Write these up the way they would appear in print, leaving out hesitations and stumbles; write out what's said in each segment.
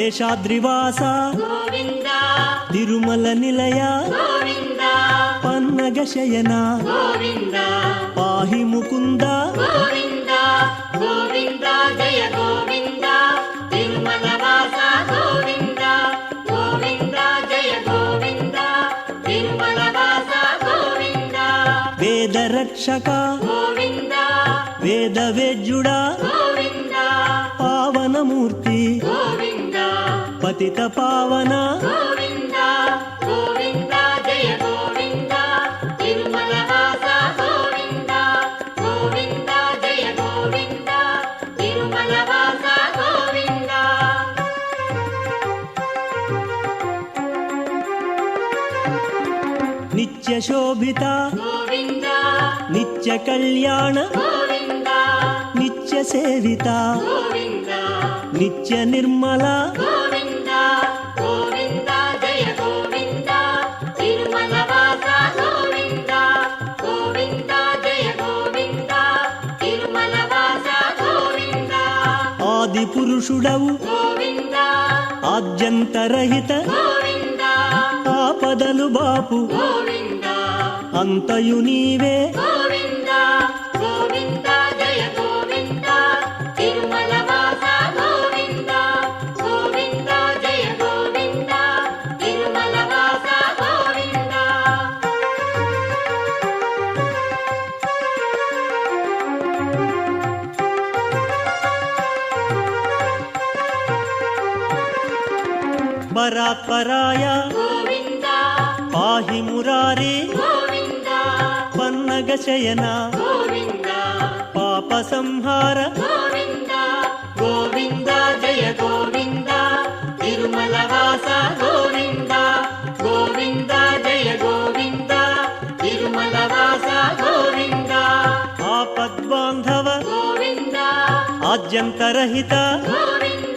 శేషాద్రివాస గోవింద తిరుమల నిలయ గోవింద పన్నగ శయన గోవింద పాహి ముకుంద గోవింద గోవింద జయ గోవింద తిరుమల వాస గోవింద గోవింద జయ గోవింద తిరుమల వాస గోవింద వేద రక్షక గోవింద వేద వేద్యుడా గోవింద పావనమూర్తి గోవింద పతిత పావన గోవింద గోవింద జయ గోవింద తిరుమల వాస గోవింద గోవింద జయ గోవింద తిరుమల వాస గోవింద నిత్య శోభిత గోవింద నిత్య కళ్యాణ గోవింద నిత్య సేవిత గోవింద నిత్య నిర్మల గోవింద గోవింద జయ గోవింద తిరుమల వాస గోవింద గోవింద జయ గోవింద తిరుమల వాస గోవింద ఆది పురుషుడవు గోవింద ఆద్యంతరహిత గోవింద ఆపదలు బాపు గోవింద అంతయు నీవే గోవింద గోవింద జయ గోవింద తిరుమల వాస గోవింద గోవింద జయ గోవింద తిరుమల వాస గోవింద పరాత్పరాయ గోవింద పాహి మురారి గోవింద పన్నగ శయన గోవింద పాప సంహార గోవింద గోవింద జయ గోవింద తిరుమల వాస గోవింద గోవింద జయ గోవింద తిరుమల వాస గోవింద ఆపద్బాంధవ గోవింద ఆద్యంతరహిత గోవింద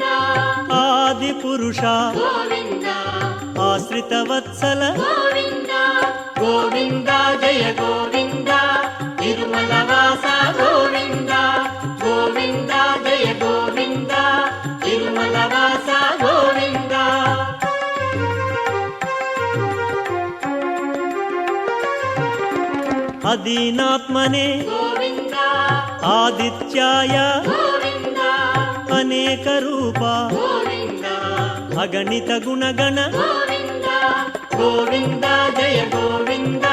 ఆది పురుష గోవింద ఆశ్రిత వత్సల గోవింద గోవింద జయ గోవింద తిరుమల వాస గోవింద గోవింద జయ గోవింద తిరుమల వాస గోవింద అదీనాత్మనే గోవింద ఆదిత్యాయ గోవింద అనేక రూప గోవింద అగణిత గుణగణ గోవింద గోవింద జయ గోవింద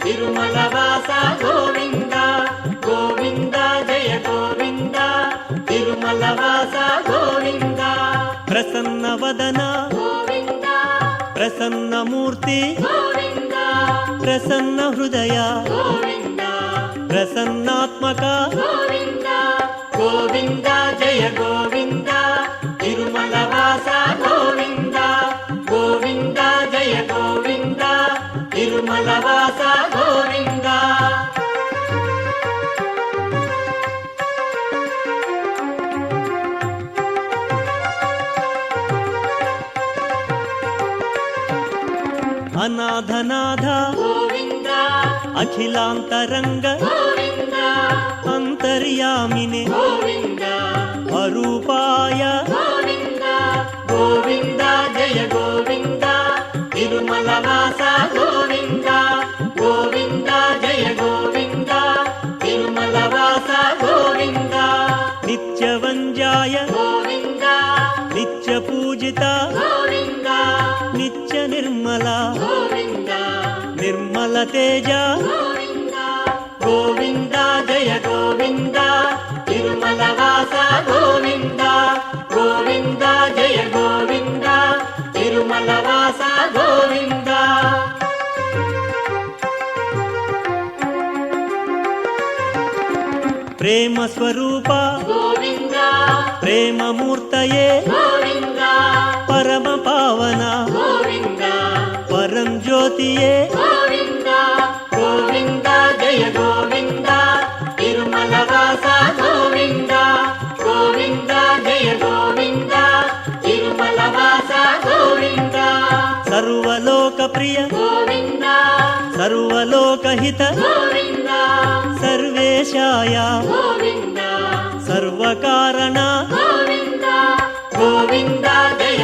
తిరుమల వాస గోవింద గోవింద జయ గోవింద తిరుమల వాస గోవింద ప్రసన్న వదన గోవింద ప్రసన్న మూర్తి గోవింద ప్రసన్న హృదయ గోవింద ప్రసన్నాత్మక గోవింద గోవింద జయ గోవింద తిరుమల వాస గోవింద గోవింద జయ గోవింద తిరుమల వాస గోవింద అనాథనాథ గోవింద అఖిలాంతరంగ గోవింద అంతర్యామినే గోవింద అరూపాయ గోవింద గోవింద జయ గోవింద తిరుమల వాస గోవింద గోవింద జయ గోవింద తిరుమల వాస గోవింద నిత్యవంజాయ గోవింద నిత్య పూజిత గోవింద నిత్య నిర్మల గోవింద నిర్మల తేజ గోవింద గోవింద జయ గోవింద తిరుమల వాస గోవింద గోవింద జయ గోవింద తిరుమల వాస గోవింద ప్రేమ స్వరూప గోవింద ప్రేమ మూర్తయే గోవింద పరమ పావన గోవింద పరం జ్యోతియే గోవింద గోవింద జయ గోవింద తిరుమల వాస గోవింద గోవింద జయ గోవింద తిరుమల వాస గోవింద సర్వలోక ప్రియ గోవింద సర్వలోకహిత గోవింద సర్వేశాయ గోవింద సర్వకారణ గోవింద గోవింద జయ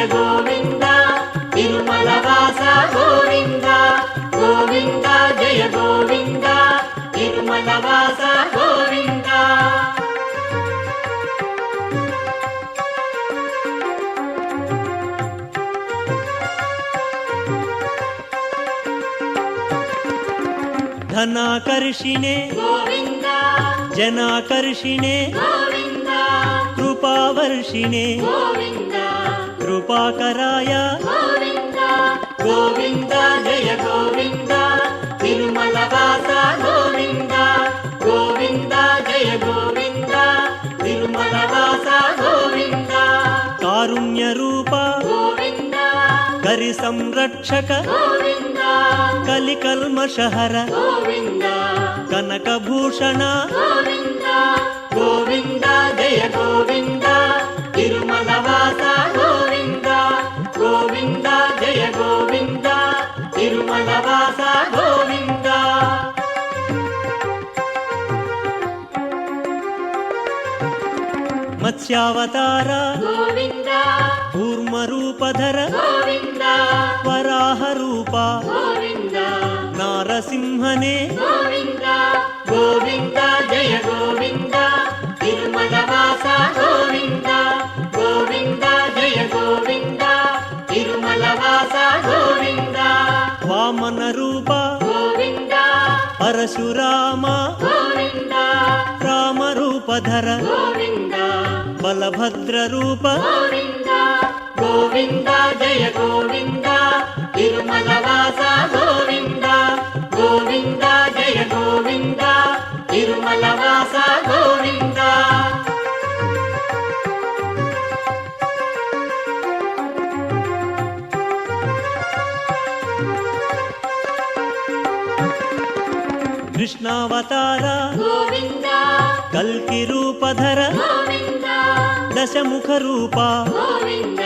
ಧನಾಕರ್ಷಿಣೆ ಗೋವಿಂದ ಜನಾಕರ್ಷಿಣೆ ಗೋವಿಂದ ಕೃಪಾವರ್ಷಿಣೆ ಗೋವಿಂದ ಕೃಪಾಕರಾಯ ಗೋವಿಂದ ಗೋವಿಂದ ಜಯ ಗೋವಿಂದ ತಿರುಮಲ ವಾಸ ಗೋವಿಂದ ಗೋವಿಂದ ಜಯ ಗೋವಿಂದ ತಿರುಮಲ ವಾಸ ಗೋವಿಂದ ಕಾರುಣ್ಯ ರೂಪ ಗೋವಿಂದ ಕರಿ ಸಂರಕ್ಷಕ ಗೋವಿಂದ ಕಲಿಕಲ್ಮಷಹರ ಗೋವಿಂದ ಕನಕಭೂಷಣ ಗೋವಿಂದ ಗೋವಿಂದ ಜಯ ಗೋವಿಂದ ತಿರುಮಲ ವಾಸ ಗೋವಿಂದ ಗೋವಿಂದ ಜಯ ಗೋವಿಂದ ತಿರುಮಲ ವಾಸ ಗೋವಿಂದ ಮತ್ಸ್ಯಾವತಾರ ಗೋವಿಂದ ಕೂರ್ಮರೂಪಧರ ಗೋವಿಂದ ವರಾಹ ರೂಪ ಗೋವಿಂದ ನಾರಸಿಂಹನೇ ಗೋವಿಂದ ಗೋವಿಂದ ಜಯ ಗೋವಿಂದ ತಿರುಮಲ ವಾಸ ಗೋವಿಂದ ಗೋವಿಂದ ಜಯ ಗೋವಿಂದ ತಿರುಮಲ ವಾಸ ಗೋವಿಂದ ವಾಮನ ರೂಪ ಗೋವಿಂದ ಪರಶುರಾಮ ಗೋವಿಂದ ರಾಮರೂಪಧರ ಗೋವಿಂದ ಬಲಭದ್ರ ರೂಪ ಗೋವಿಂದ ಗೋವಿಂದ ಜಯ ಗೋವಿಂದ ತಿರುಮಲ ವಾಸ ಗೋವಿಂದ ಗೋವಿಂದ ಜಯ ಗೋವಿಂದ ತಿರುಮಲ ವಾಸ ಗೋವಿಂದ ಕೃಷ್ಣಾವತಾರ ಗೋವಿಂದ ಕಲ್ಕಿ ರೂಪಧರ ಗೋವಿಂದ ದಶಮುಖ ರೂಪ ಗೋವಿಂದ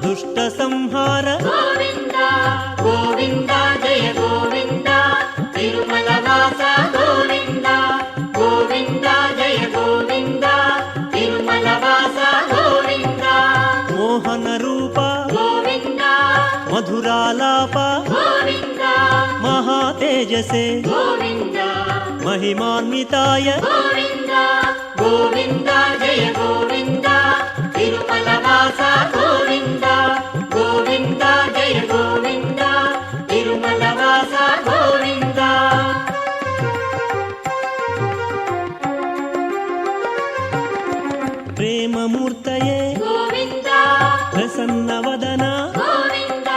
ದುಷ್ಟ ಸಂಹಾರ ಗೋವಿಂದ ಗೋವಿಂದ ಜಯ ಗೋವಿಂದ ತಿರುಮಲ ವಾಸ ಗೋವಿಂದ ಗೋವಿಂದ ಜಯ ಗೋವಿಂದ ತಿರುಮಲ ವಾಸ ಗೋವಿಂದ ಮೋಹನ ರೂಪ ಗೋವಿಂದ ಮಧುರಾಲಾಪ ಗೋವಿಂದ ಮಹಾತೇಜಸೆ ಗೋವಿಂದ ಮಹಿಮಾನ್ವಿತಾಯ ಗೋವಿಂದ ಗೋವಿಂದ ಜಯ ಗೋವಿಂದ ತಿರುಮಲ ವಾಸ ಗೋವಿಂದ ಗೋವಿಂದ ಜಯ ಗೋವಿಂದ ತಿರುಮಲ ವಾಸ ಗೋವಿಂದ ಪ್ರೇಮ ಮೂರ್ತಯೇ ಗೋವಿಂದ ಪ್ರಸನ್ನವದನ ಗೋವಿಂದ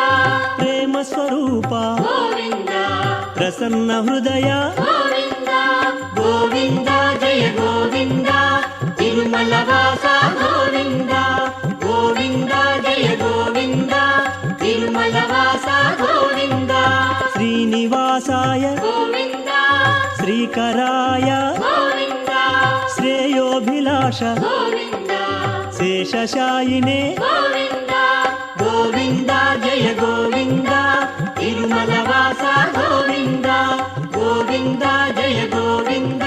ಪ್ರೇಮ ಸ್ವರೂಪ ಗೋವಿಂದ ಪ್ರಸನ್ನ ಹೃದಯ ಗೋವಿಂದ ಗೋವಿಂದ ಜಯ ಗೋವಿಂದ ತಿರುಮಲ ವಾಸ ಗೋವಿಂದ ಗೋವಿಂದ ಜಯ ಗೋವಿಂದ ತಿರುಮಲ ವಾಸ ಗೋವಿಂದ ಶ್ರೀನಿವಾಸಾಯ ಗೋವಿಂದ ಶ್ರೀಕರಾಯ ಗೋವಿಂದ ಶ್ರೇಯೋಭಿಲಾಷ ಗೋವಿಂದ ಶೇಷಶಾಯಿನೇ ಗೋವಿಂದ ಗೋವಿಂದ ಜಯ ಗೋವಿಂದ ತಿರುಮಲ ವಾಸ ಗೋವಿಂದ ಗೋವಿಂದ ಜಯ ಗೋವಿಂದ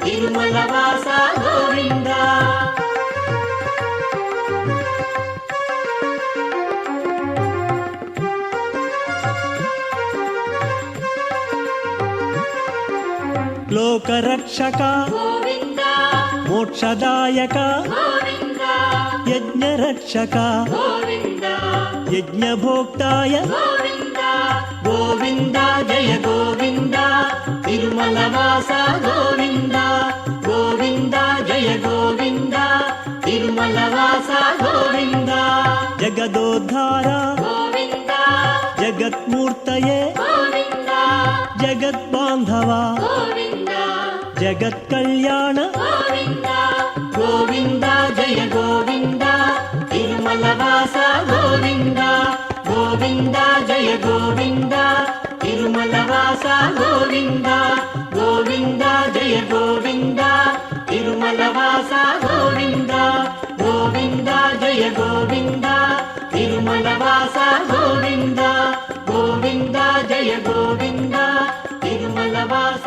ತಿರುಮಲ ವಾಸ ಗೋವಿಂದ ಲೋಕರಕ್ಷಕ ಗೋವಿಂದ ಮೋಕ್ಷದಾಯಕ ಗೋವಿಂದ ಯಜ್ಞರಕ್ಷಕ ಗೋವಿಂದ ಯಜ್ಞಭೋಕ್ತಾಯ ಗೋವಿಂದ ಗೋವಿಂದ ಜಯ ಗೋವಿಂದ ತಿರುಮಲ ವಾಸ ಗೋವಿಂದ ಗೋವಿಂದ ಜಯ ಗೋವಿಂದ ತಿರುಮಲ ವಾಸ ಗೋವಿಂದ ಜಗದೋದ್ಧಾರ ಗೋವಿಂದ ಜಗತ್ಮೂರ್ತಯೇ ಗೋವಿಂದ ಜಗದ್ಬಾಂಧವ ಗೋವಿಂದ ಜಗತ್ಕಲ್ಯಾಣ ಗೋವಿಂದ ಗೋವಿಂದ ಜಯ ಗೋವಿಂದ ತಿರುಮಲ ವಾಸ ಗೋವಿಂದ ಗೋವಿಂದ ಜಯ ಗೋವಿಂದ ತಿರುಮಲ ವಾಸ ಗೋವಿಂದ ಗೋವಿಂದ ಜಯ ಗೋವಿಂದ ತಿರುಮಲ ವಾಸ ಗೋವಿಂದ ಗೋವಿಂದ ಜಯ ಗೋವಿಂದ ತಿರುಮಲ ವಾಸ ಗೋವಿಂದ ಗೋವಿಂದ ಜಯ ಗೋವಿಂದ ತಿರುಮಲ ವಾಸ